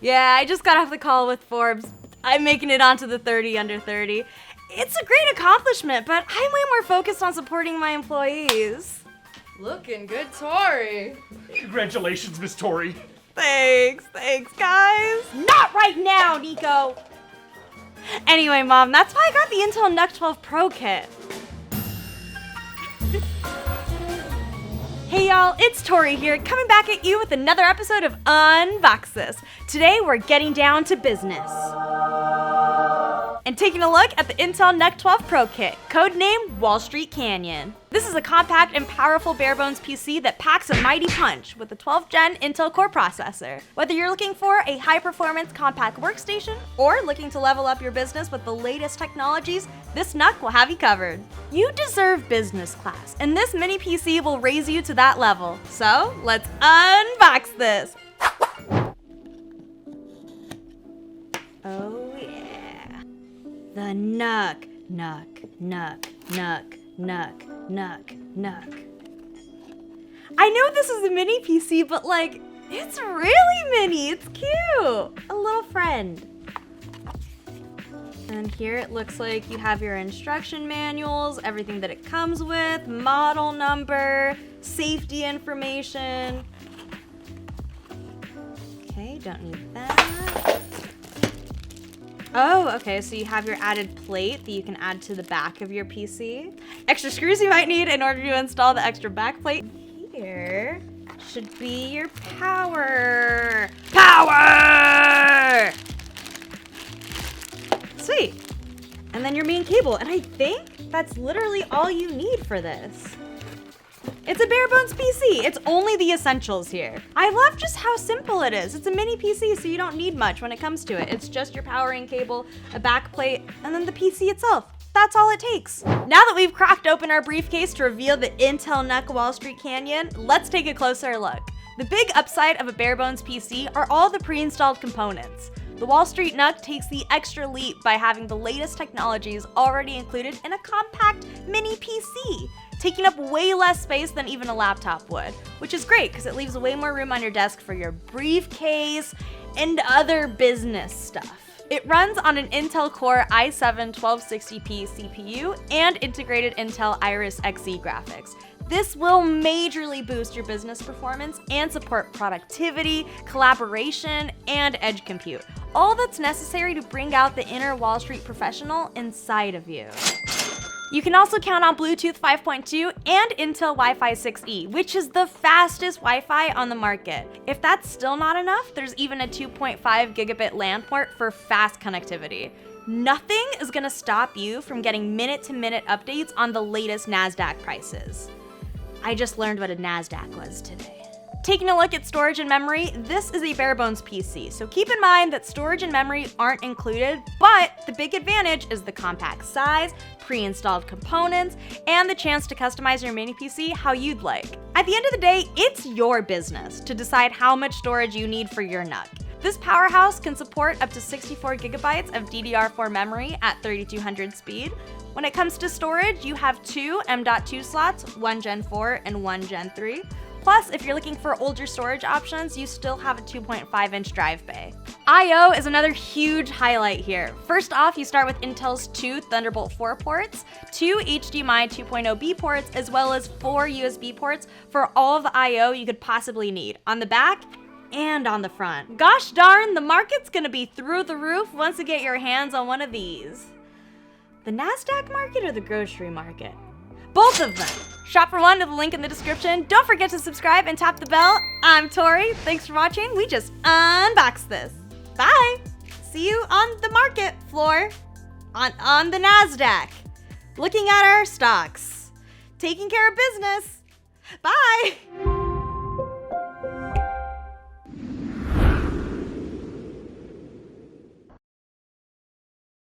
Yeah, I just got off the call with Forbes. I'm making it onto the 30 under 30. It's a great accomplishment, but I'm way more focused on supporting my employees. Looking good, Tori. Congratulations, Miss Tori. Thanks, guys. Not right now, Nico. Anyway, Mom, that's why I got the Intel NUC 12 Pro kit. Hey y'all, it's Tori here, coming back at you with another episode of Unbox This. Today we're getting down to business and taking a look at the Intel NUC 12 Pro kit, codenamed Wall Street Canyon. This is a compact and powerful bare-bones PC that packs a mighty punch with a 12th gen Intel Core processor. Whether you're looking for a high-performance compact workstation or looking to level up your business with the latest technologies, this NUC will have you covered. You deserve business class, and this mini PC will raise you to that level. So, let's unbox this. Oh yeah. The NUC. I know this is a mini PC, but like, it's really mini. It's cute. A little friend. And here it looks like you have your instruction manuals, everything that it comes with, model number, safety information. Okay, don't need that. Oh, okay, so you have your added plate that you can add to the back of your PC. Extra screws you might need in order to install the extra back plate. Here should be your power. Power! Sweet. And then your main cable, and I think that's literally all you need for this. It's a bare bones PC. It's only the essentials here. I love just how simple it is. It's a mini PC, so you don't need much when it comes to it. It's just your powering cable, a back plate, and then the PC itself. That's all it takes. Now that we've cracked open our briefcase to reveal the Intel NUC Wall Street Canyon, let's take a closer look. The big upside of a bare bones PC are all the pre-installed components. The Wall Street NUC takes the extra leap by having the latest technologies already included in a compact mini PC, taking up way less space than even a laptop would, which is great because it leaves way more room on your desk for your briefcase and other business stuff. It runs on an Intel Core i7-1260p CPU and integrated Intel Iris Xe graphics. This will majorly boost your business performance and support productivity, collaboration, and edge compute, all that's necessary to bring out the inner Wall Street professional inside of you. You can also count on Bluetooth 5.2 and Intel Wi-Fi 6E, which is the fastest Wi-Fi on the market. If that's still not enough, there's even a 2.5 gigabit LAN port for fast connectivity. Nothing is gonna stop you from getting minute-to-minute updates on the latest NASDAQ prices. I just learned what a NASDAQ was today. Taking a look at storage and memory, this is a bare bones PC, so keep in mind that storage and memory aren't included, but the big advantage is the compact size, pre-installed components, and the chance to customize your mini PC how you'd like. At the end of the day, it's your business to decide how much storage you need for your NUC. This powerhouse can support up to 64 gigabytes of DDR4 memory at 3200 speed. When it comes to storage, you have two M.2 slots, one Gen 4 and one Gen 3. Plus, if you're looking for older storage options, you still have a 2.5-inch drive bay. I/O is another huge highlight here. First off, you start with Intel's 2 Thunderbolt 4 ports, 2 HDMI 2.0B ports, as well as 4 USB ports for all of the I/O you could possibly need, on the back and on the front. Gosh darn, the market's gonna be through the roof once you get your hands on one of these. The NASDAQ market or the grocery market? Both of them. Shop for one with the link in the description. Don't forget to subscribe and tap the bell. I'm Tori. Thanks for watching. We just unboxed this. Bye. See you on the market floor. On the NASDAQ. Looking at our stocks. Taking care of business. Bye.